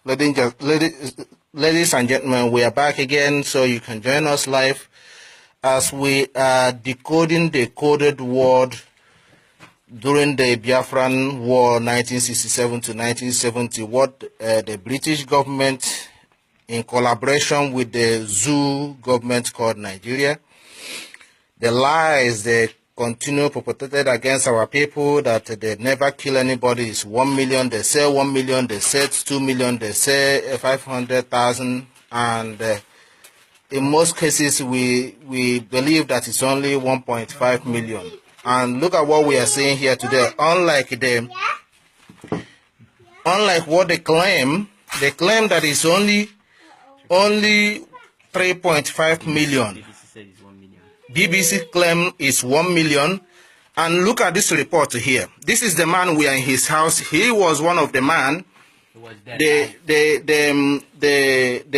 Ladies and gentlemen, we are back again, so you can join us live as we are decoding the coded word during the Biafran War 1967 to 1970, what the British government, in collaboration with the Zoo government called Nigeria, the lies they continue perpetrated against our people, that they never kill anybody, is 1 million, they say 1 million, they say 2 million, they say 500,000, and in most cases we believe that it's only 1.5 million. And look at what we are saying here today. Unlike what they claim that it's only 3.5 million. BBC claim is 1 million. And look at this report here. This is the man. We are in his house. He was one of the man, the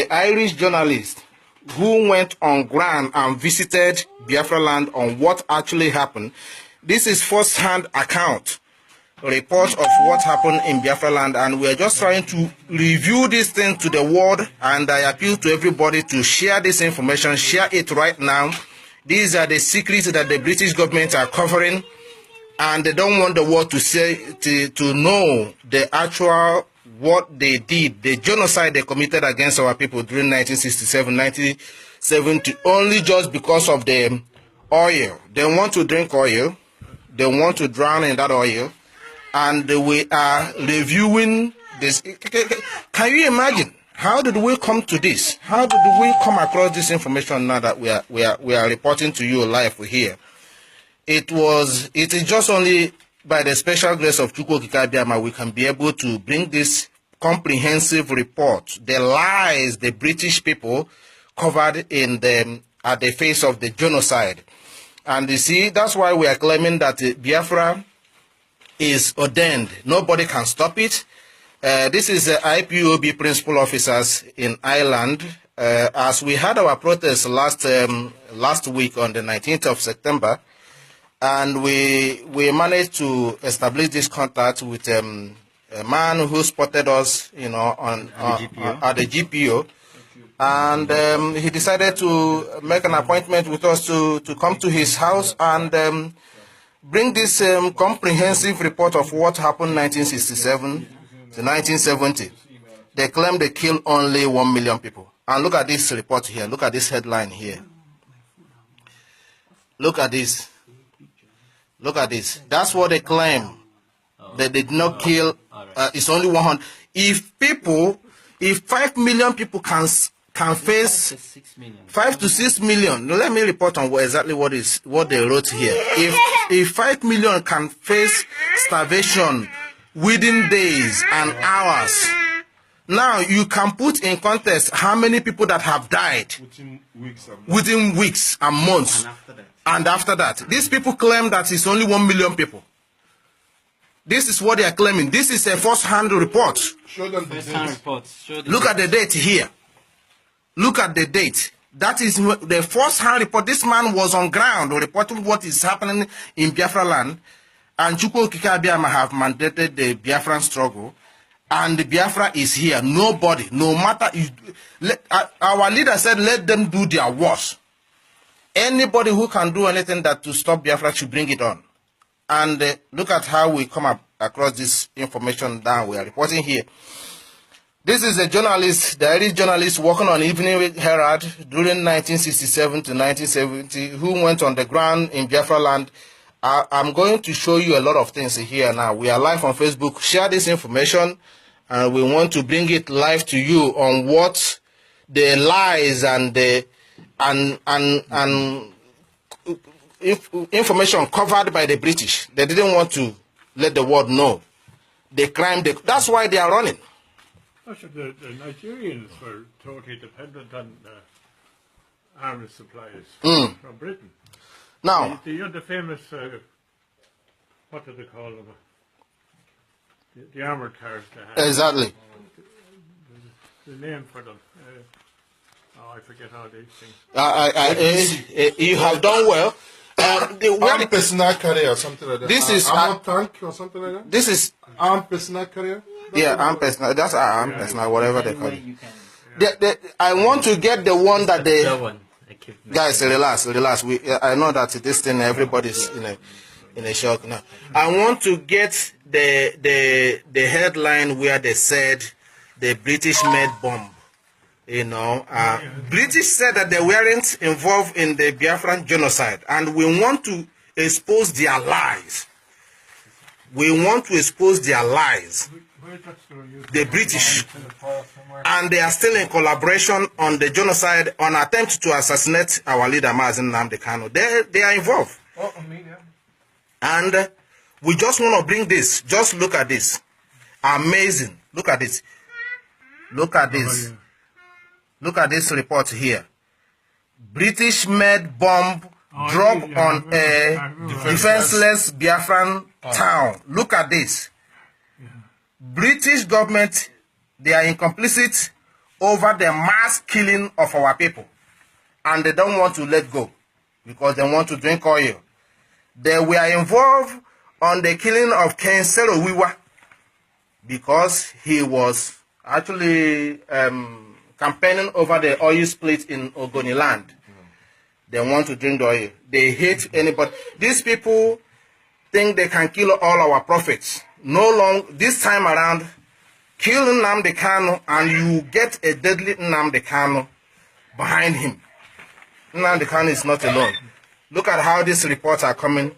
Irish journalist who went on ground and visited Biafra land on what actually happened. This is first-hand account report of what happened in Biafra land, and we are just trying to review this thing to the world, and I appeal to everybody to share this information, share it right now. These are the secrets that the British government are covering, and they don't want the world to know the actual what they did, the genocide they committed against our people during 1967, 1970, only just because of the oil. They want to drink oil, they want to drown in that oil, and we are reviewing this. Can you imagine? How did we come to this? How did we come across this information now that we are reporting to you live here? It is just only by the special grace of Chukwu Okike Abiama we can be able to bring this comprehensive report, the lies the British people covered in at the face of the genocide. And you see, that's why we are claiming that Biafra is ordained. Nobody can stop it. This is the IPOB principal officers in Ireland. As we had our protest last week on the 19th of September, and we managed to establish this contact with a man who spotted us, at the GPO, and he decided to make an appointment with us to come to his house and bring this comprehensive report of what happened 1967 to 1970. They claim they killed only 1 million people. And look at this report here. Look at this headline here. Look at this. Look at this. That's what they claim. They did not kill. It's only 100. If 5 million people can face 5 to 6 million. Let me report on exactly what they wrote here. If 5 million can face starvation within days and hours, now you can put in context how many people that have died within weeks and months. And after that, these people claim that it's only 1 million people. This is what they are claiming. This is a first-hand report. Show them the date. Look at the date here. Look at the date. That is the first-hand report. This man was on ground reporting what is happening in Biafra land. And Chukwu Okike Abiama have mandated the Biafran struggle. And the Biafra is here. Nobody, no matter. Our leader said, let them do their worst. Anybody who can do anything to stop Biafra should bring it on. And look at how we come across this information that we are reporting here. This is a journalist, the Irish journalist working on Evening Herald during 1967 to 1970, who went on the ground in Biafra land. I'm going to show you a lot of things here now. We are live on Facebook. Share this information, and we want to bring it live to you on what the lies and the information covered by the British. They didn't want to let the world know the crime. That's why they are running. The Nigerians were totally dependent on arms supplies from Britain. Now, the famous, what do they call them? The armoured cars they had. Exactly. The name for them. I forget all these things. You have done well. Armed personnel carrier or something like that. This is armored tank or something like that. This is armed personnel carrier. Yeah, armed personnel. That's armed personnel, whatever they call it. You can. I want to get the one that they. That one. Equipment. Guys, relax. I know that this thing, everybody's in a shock now. I want to get the headline where they said the British made bomb. You know, British said that they weren't involved in the Biafran genocide, and we want to expose their lies. We want to expose their lies. The British, and they are still in collaboration on the genocide, on attempt to assassinate our leader Mazen Nnamdi Kanu. They are involved. And we just want to bring this. Just look at this. Amazing. Look at this. Look at this. Look at this report here. British-made bomb drop on a defenseless Biafran town. Look at this. British government, they are complicit over the mass killing of our people. And they don't want to let go because they want to drink oil. They were involved on the killing of Ken Serowiwa because he was actually campaigning over the oil split in Ogoniland. They want to drink the oil. They hate anybody. These people think they can kill all our prophets. No long, this time around, kill Nnamdi Kanu and you get a deadly Nnamdi Kanu behind him. Nnamdi Kanu is not alone. Look at how these reports are coming.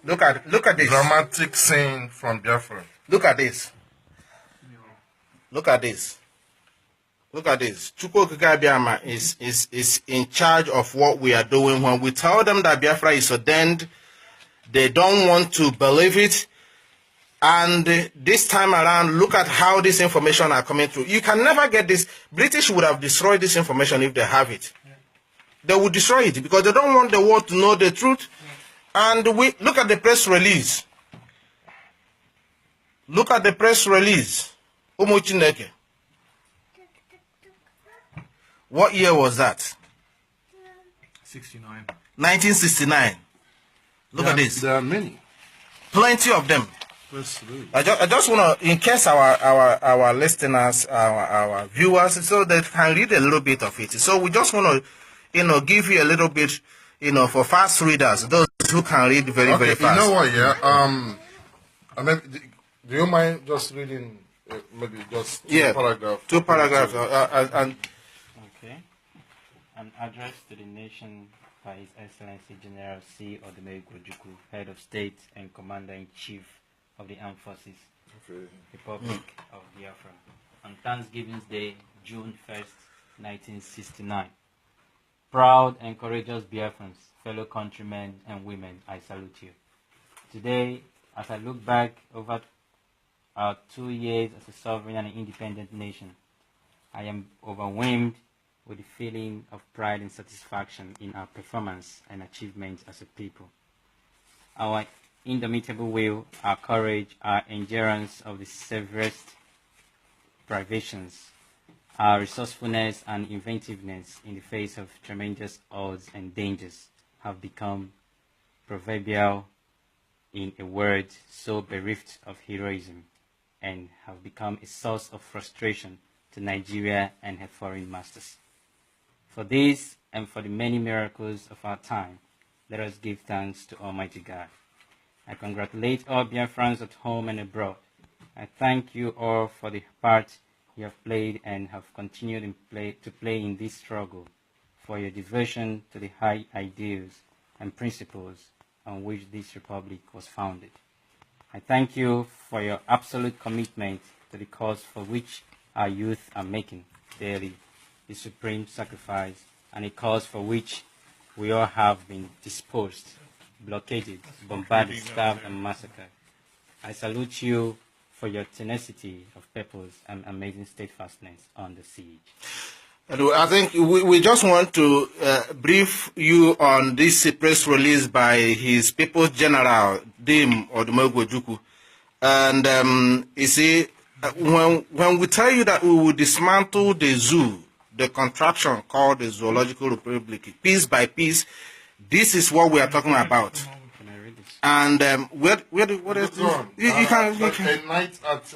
Look at this. Dramatic scene from Biafra. Look at this. Look at this. Look at this. Chukwu Okike Abiama is in charge of what we are doing. When we tell them that Biafra is ordained, they don't want to believe it. And this time around, look at how this information are coming through. You can never get this. British would have destroyed this information if they have it. They would destroy it because they don't want the world to know the truth. And we look at the press release. Look at the press release. Umu Chineke. What year was that? 69. 1969. Look at this. There are many. Plenty of them. I just want to, in case our listeners, our viewers, so they can read a little bit of it. So we just want to, give you a little bit, for fast readers, those who can read very, very fast. You know what? Yeah. I mean, do you mind just reading maybe just two paragraphs? Two paragraphs. Okay. An address to the nation by His Excellency General C. Odumegwu Ojukwu, Head of State and Commander-in-Chief of the Armed Forces, Republic of Biafra, on Thanksgiving Day, June 1st, 1969. Proud and courageous Biafrans, fellow countrymen and women, I salute you. Today, as I look back over our 2 years as a sovereign and independent nation, I am overwhelmed with the feeling of pride and satisfaction in our performance and achievements as a people. Our indomitable will, our courage, our endurance of the severest privations, our resourcefulness and inventiveness in the face of tremendous odds and dangers have become proverbial in a world so bereft of heroism and have become a source of frustration to Nigeria and her foreign masters. For this and for the many miracles of our time, let us give thanks to Almighty God. I congratulate all Biafrans at home and abroad. I thank you all for the part you have played and have continued to play in this struggle, for your devotion to the high ideals and principles on which this republic was founded. I thank you for your absolute commitment to the cause for which our youth are making daily the supreme sacrifice, and a cause for which we all have been disposed, blockaded, bombarded, starved, and massacred. I salute you for your tenacity of purpose and amazing steadfastness on the siege. I think we just want to brief you on this press release by His People's General, Dim Odumegwu Ojukwu. And you see, when we tell you that we will dismantle the zoo, the contraption called the Zoological Republic, piece by piece, this is what we are talking about. Can I read this? And what is Go on. you can. A night at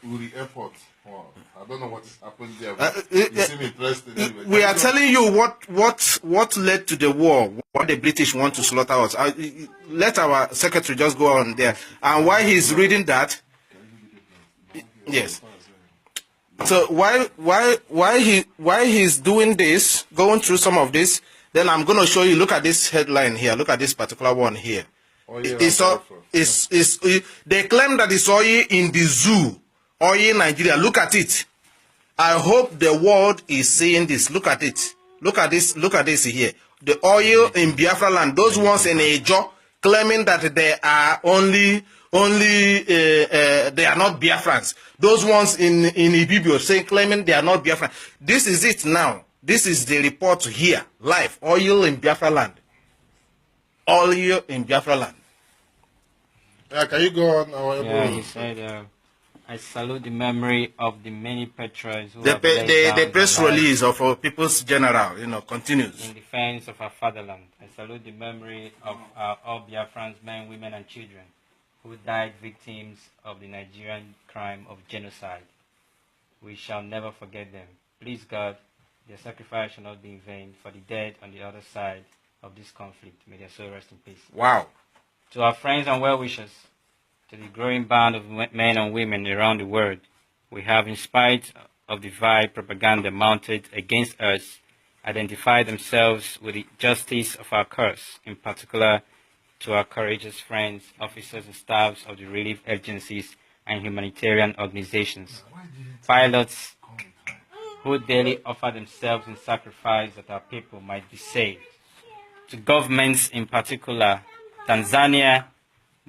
Uri Airport. Oh, I don't know what happened there. But you seem interested anyway. We are telling you what led to the war, why the British want to slaughter us. Let our secretary just go on there. And while he's reading that, yes. So while he's doing this, going through some of this, then I'm going to show you. Look at this headline here. Look at this particular one here. Oh, yeah, they claim that it's oil in the zoo, oil in Nigeria. Look at it. I hope the world is seeing this. Look at it. Look at this. Look at this here. The oil in Biafra land. Those ones in Ejo claiming that they are only they are not Biafrans. Those ones in Ibibio saying claiming they are not Biafrans. This is it now. This is the report here, live. Oil in Biafra land. Oil in Biafra land. Can you go on? Yeah, he said, I salute the memory of the many patriots who the press release of our People's General, continues. In defense of our fatherland. I salute the memory of all Biafrans, men, women, and children who died victims of the Nigerian crime of genocide. We shall never forget them. Please God, their sacrifice shall not be in vain, for the dead on the other side of this conflict. May their soul rest in peace. Wow. To our friends and well-wishers, to the growing band of men and women around the world, we have, in spite of the vile propaganda mounted against us, identified themselves with the justice of our cause, in particular to our courageous friends, officers and staffs of the relief agencies and humanitarian organizations, pilots who daily offer themselves in sacrifice that our people might be saved. To governments, in particular Tanzania,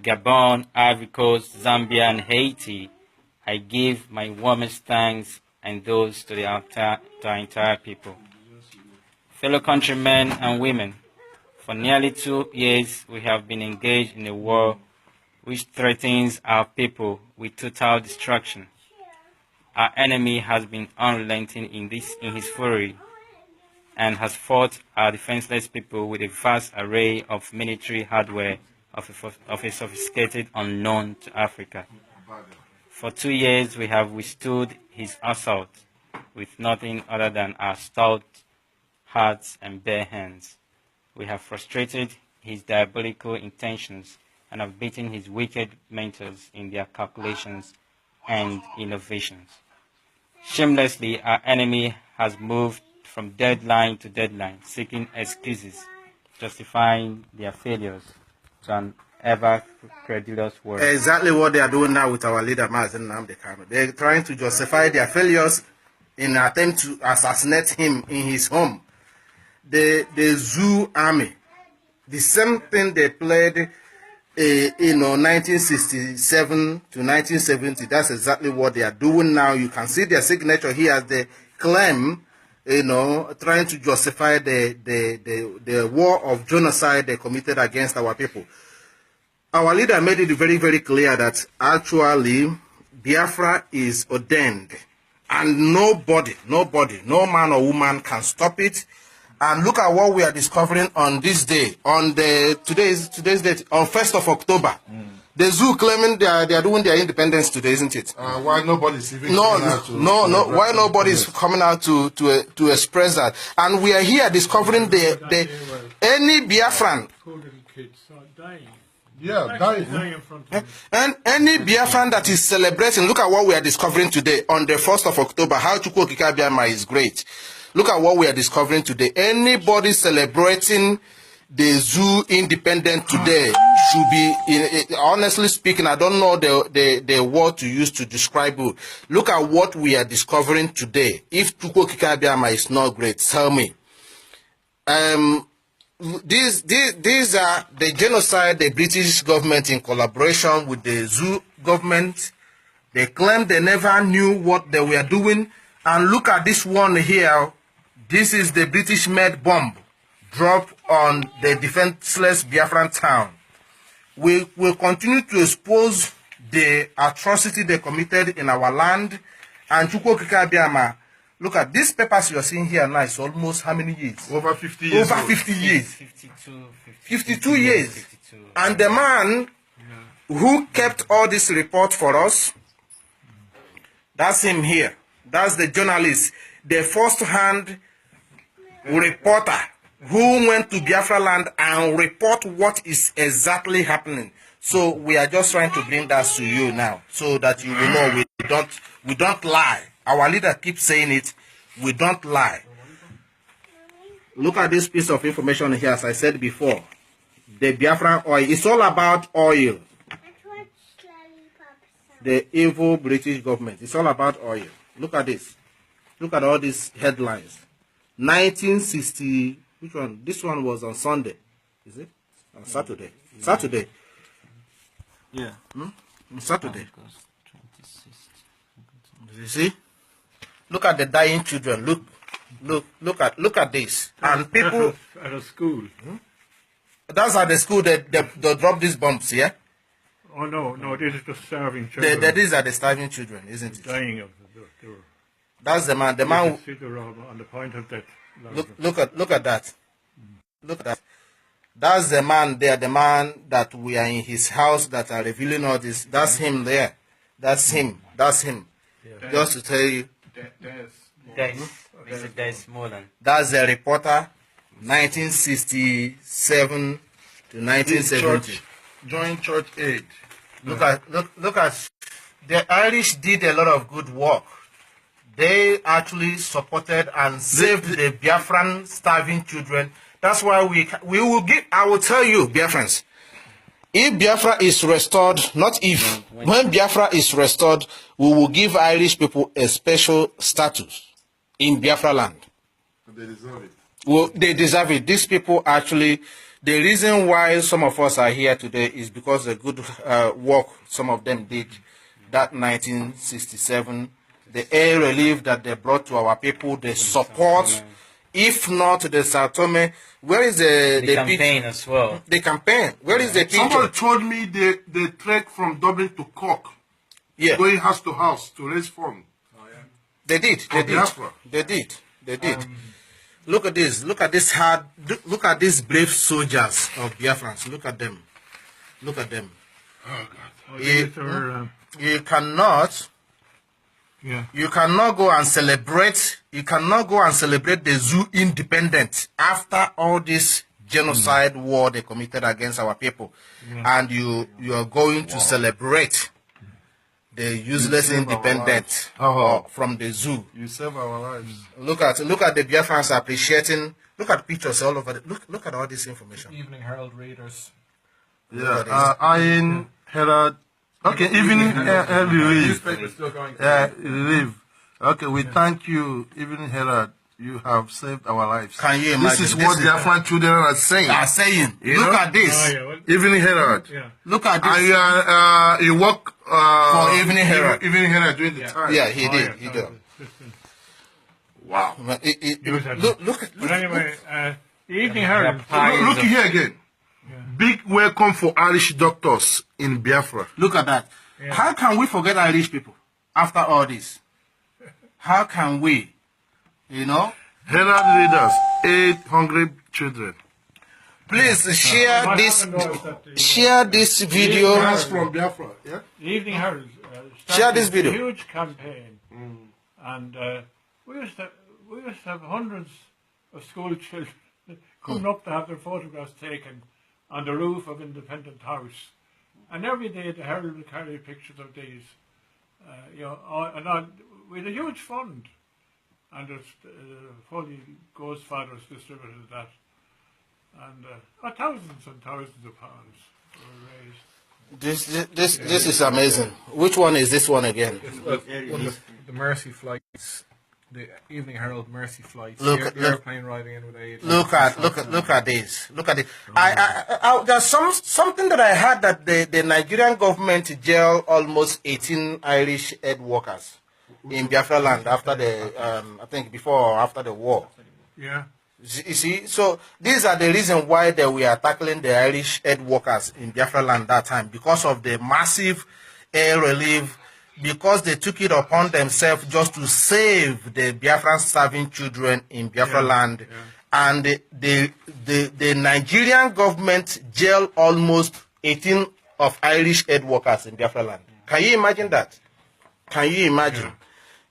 Gabon, Ivory Coast, Zambia, and Haiti, I give my warmest thanks and those to our entire people. Fellow countrymen and women, for nearly 2 years we have been engaged in a war which threatens our people with total destruction. Our enemy has been unrelenting in his fury and has fought our defenseless people with a vast array of military hardware of a sophisticated unknown to Africa. For 2 years we have withstood his assault with nothing other than our stout hearts and bare hands. We have frustrated his diabolical intentions and have beaten his wicked mentors in their calculations and innovations. Shamelessly, our enemy has moved from deadline to deadline, seeking excuses, justifying their failures to an ever-credulous world. Exactly what they are doing now with our leader, Mazen Nnamdi Kanu. They're trying to justify their failures in an attempt to assassinate him in his home. The Zoo Army, the same thing they played, 1967 to 1970. That's exactly what they are doing now. You can see their signature here as they claim, trying to justify the war of genocide they committed against our people. Our leader made it very, very clear that actually Biafra is ordained, and nobody, no man or woman can stop it. And look at what we are discovering on this day, on today's date, on 1st of October. The zoo claiming they are doing their independence today, isn't it? Why nobody's even why nobody is coming out to express that? And we are here discovering any Biafran. Poor little kids are dying. Yeah, dying. In front of them. And any Biafran that is celebrating, look at what we are discovering today on the 1st of October, how Chukwu Okike Abiama is great. Look at what we are discovering today. Anybody celebrating the zoo independent today should be, honestly speaking, I don't know the word to use to describe it. Look at what we are discovering today. If Chukwu Okike Abiama is not great, tell me. These are the genocide the British government in collaboration with the zoo government. They claim they never knew what they were doing. And look at this one here. This is the British-made bomb dropped on the defenseless Biafran town. We will continue to expose the atrocity they committed in our land, and Chukwu Okike Abiama Look at these papers you are seeing here now. It's almost how many years? Over 50 years. Over old. 50 years. 52 years. 52. And the man who kept all this report for us, that's him here. That's the journalist, the first-hand reporter who went to Biafra land and report what is exactly happening. So we are just trying to bring that to you now, so that you will know we don't lie. Our leader keeps saying it. We don't lie. Look at this piece of information here, as I said before. The Biafran oil. It's all about oil. The evil British government. It's all about oil. Look at this. Look at all these headlines. 1960. Which one? This one was on Sunday. Is it? On Saturday. Saturday. Yeah. On Saturday. You see? Look at the dying children. Look at this. And people at a school. That's at the school that they drop these bombs, yeah? Oh no, these are just starving children. These are the starving children, isn't it? Dying of they were. That's the man. The man. See, they were on the point of death. Look at that. Look at that. That's the man there. The man that we are in his house that are revealing all this. That's him there. That's him. That's him. Yeah. Just to tell you. Mr. Des Molan. That's the reporter. 1967 to 1970. Joint church aid. Look at the Irish did a lot of good work. They actually supported and saved the Biafran starving children. That's why we will give. I will tell you, Biafrans, if Biafra is restored, not if, when Biafra is restored, we will give Irish people a special status in Biafra land. They deserve it. Well, they deserve it. These people actually, the reason why some of us are here today is because the good work some of them did that 1967, the air relief that they brought to our people, the support, if not the Sao Tome, where is the campaign as well? The campaign, where is the picture? Somebody told me they trek from Dublin to Cork, going house to house to raise funds. They did. Look at this. Look at this hard. Look at these brave soldiers of Biafrans. Look at them. Look at them. Oh God! You cannot. Yeah. You cannot go and celebrate. You cannot go and celebrate the zoo independent after all this genocide war they committed against our people, and you are going to celebrate the useless independent from the zoo. You save our lives. Look at the Biafrans appreciating. Look at pictures all over. Look at all this information. Evening Herald readers. Yeah, Iron Herald. Okay, Evening Herald Relief. Newspaper's still going. Relief. Okay, we thank you, Evening Herald. You have saved our lives. Can you imagine? This is what the Afghan children are saying. Look at this. Oh, yeah, well, Evening Herald. yeah. Look at this. And you work For Evening Herald. Evening Herald during the time. Yeah, he did. Oh, He yeah, did. Wow. But look. But anyway, the Evening Herald. Look here again. Big welcome for Irish doctors in Biafra. Look at that. Yeah. How can we forget Irish people after all this? How can we? You know? Herald readers, 8 hungry children. Please share What this. happened was that the- Share this video. That's from Biafra, yeah? The Evening Herald Share this started video. a huge campaign, and we used to have hundreds of school children coming up to have their photographs taken on the roof of Independent House, and every day the Herald would carry pictures of these. We had a huge fund, and Foley Ghost Fathers distributed that, and thousands and thousands of pounds were raised. This is amazing. Which one is this one again? The Mercy flights, the Evening Herald Mercy flights. Look, the airplane riding in with aid. Look at this. Look at it. There's something that I heard that the Nigerian government jailed almost 18 Irish aid workers in Biafra land after I think before or after the war. Yeah. You see, so these are the reasons why we are tackling the Irish aid workers in Biafra land that time, because of the massive air relief because they took it upon themselves just to save the Biafran starving children in Biafra land. And the Nigerian government jailed almost 18 of Irish aid workers in Biafra land. Can you imagine that? Can you imagine?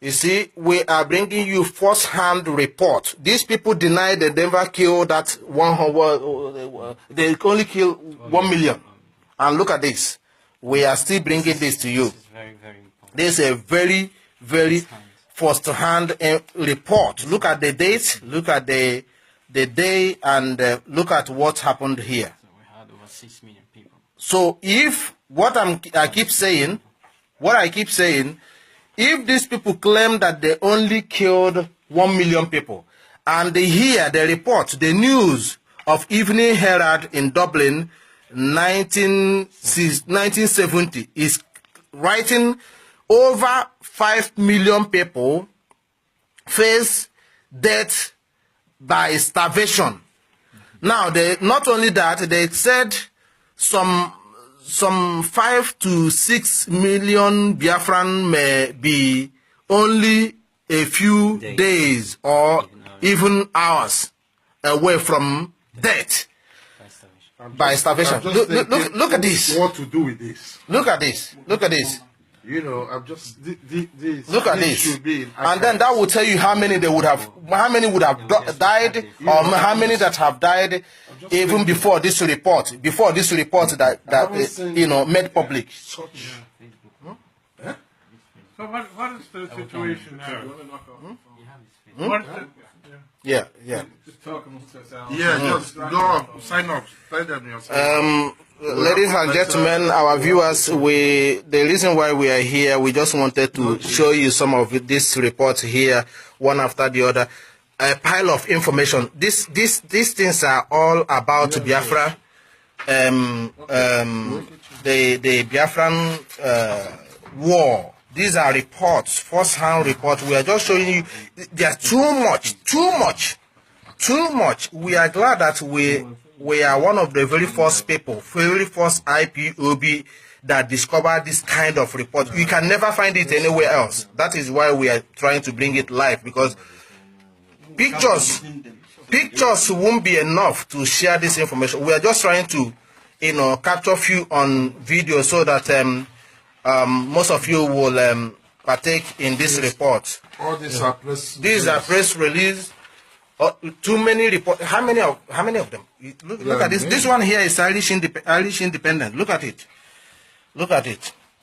You see, we are bringing you first-hand report. These people deny they never killed that 100, they only killed 1 million. And look at this. We are still bringing this to you. This is very, very important. This is a very, very first-hand report. Look at the date, look at the day, and look at what happened here. So we had over 6 million people. So if I keep saying, if these people claim that they only killed 1 million people, and they hear the report, the news of Evening Herald in Dublin, 1970, is writing over 5 million people face death by starvation. Now, not only that, they said some 5 to 6 million Biafran may be only a few days or even hours away from death by starvation. Look at this. What to do with this? Look at this. Look at this. You know, I'm just this. Look at this, should be and then that will tell you how many would have died, or how many that have died even before this report. That made public. So what is the situation now? Yeah. Just talk amongst ourselves. Yeah, just go on, sign up, tell them yourself. Ladies and gentlemen, our viewers, the reason why we are here, we just wanted to show you some of these reports here, one after the other. A pile of information. These things are all about Biafra, the Biafran war. These are reports, first-hand reports. We are just showing you. There's too much. We are glad that we are one of the very first people, very first IPOB that discovered this kind of report. You can never find it anywhere else. That is why we are trying to bring it live, because pictures won't be enough to share this information. We are just trying to, capture few on video so that most of you will partake in this report. All these are press. These are press release. Too many reports. How many of them? Look at this. This one here is Irish Independent. Look at it.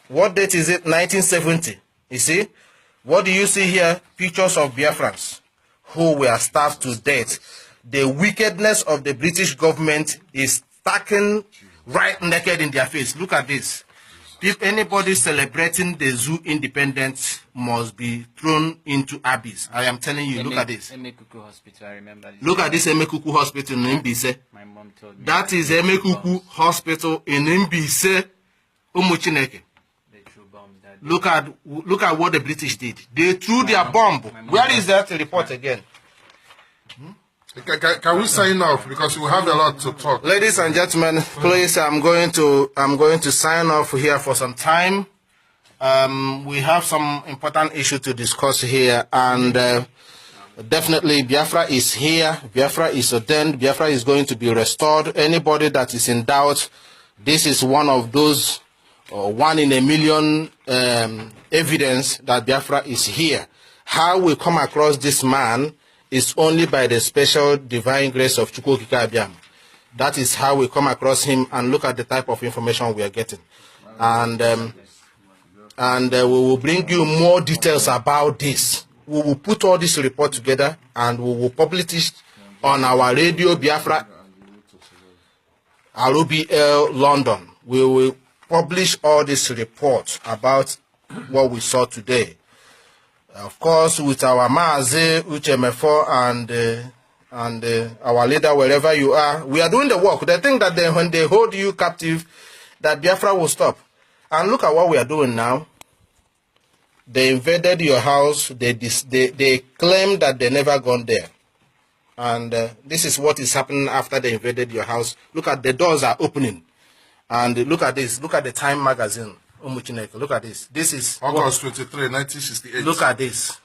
What date is it? 1970. You see? What do you see here? Pictures of Biafrans who were starved to death. The wickedness of the British government is staring right naked in their face. Look at this. If anybody celebrating the zoo independence must be thrown into abyss. I am telling you, look at this. Emekuku Hospital, I remember this. Look at this Emekuku Hospital in Mbise. My mom told me. That is Emekuku Hospital in Mbise, Umuchineke. They threw bombs that day. Look at what the British did. They threw their bomb. Where is that report again? Can we sign off, because we have a lot to talk? Ladies and gentlemen, please, I'm going to sign off here for some time. We have some important issue to discuss here, and definitely Biafra is here. Biafra is ordained. Biafra is going to be restored. Anybody that is in doubt, this is one of those 1 in a million evidence that Biafra is here. How we come across this man is only by the special divine grace of Chukwukika Abiam. That is how we come across him, and look at the type of information we are getting. And we will bring you more details about this. We will put all this report together and we will publish it on our Radio Biafra, ROBL London. We will publish all this report about what we saw today. Of course, with our Maazi, Uchemefo, and our leader, wherever you are, we are doing the work. They think that when they hold you captive, that Biafra will stop. And look at what we are doing now. They invaded your house. They claim that they never gone there. And this is what is happening after they invaded your house. Look at the doors are opening. And look at this. Look at the Time magazine. Look at this. This is August 23, 1968. Look at this.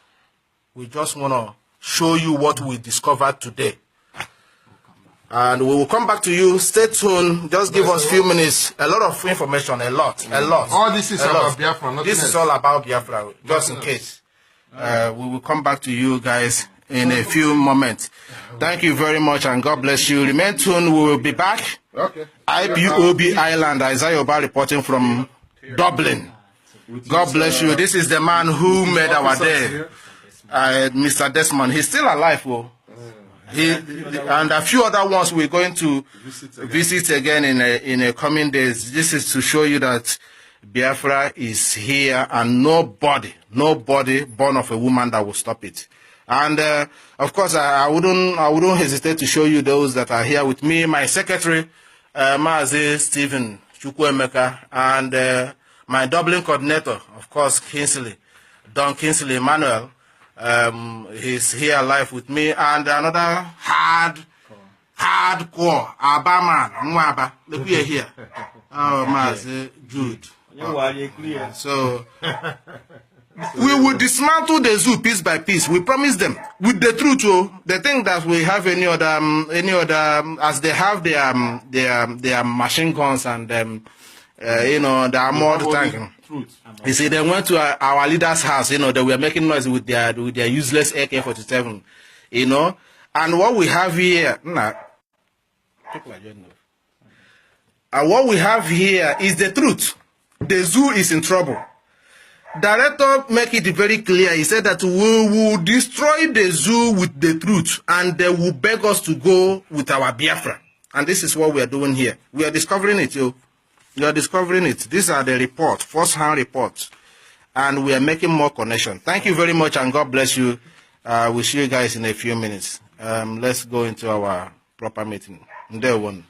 We just want to show you what we discovered today. And we will come back to you. Stay tuned. Just give us a few minutes. A lot of information. A lot. All this is about Biafra. This is all about Biafra, just in case. We will come back to you guys in a few moments. Thank you very much, and God bless you. Remain tuned. We will be back. Okay. IPOB Island. Isaiah Oba reporting from Dublin. God bless you. This is the man who made our day. Mr. Desmond. He's still alive, oh. And a few other ones we're going to visit again in a coming days. This is to show you that Biafra is here, and nobody born of a woman that will stop it. And of course, I wouldn't hesitate to show you those that are here with me. My secretary, Mazi Stephen Chukwuemeka, and my Dublin coordinator, of course, Don Kingsley Emmanuel. He's here live with me, and another hardcore Aba man, Mwaba. Look, we are here. Oh, Mazi Jude. So we will dismantle the zoo piece by piece. We promise them with the truth. Oh, they think that we have any other, as they have their machine guns and the armored tank. You see, they went to our leader's house. They were making noise with their useless AK-47. And what we have here, what we have here is the truth. The zoo is in trouble. Director make it very clear. He said that we will destroy the zoo with the truth, and they will beg us to go with our Biafra. And this is what we are doing here. We are discovering it, yo. We are discovering it. These are the reports, first-hand reports. And we are making more connection. Thank you very much, and God bless you. We'll see you guys in a few minutes. Let's go into our proper meeting. Day one.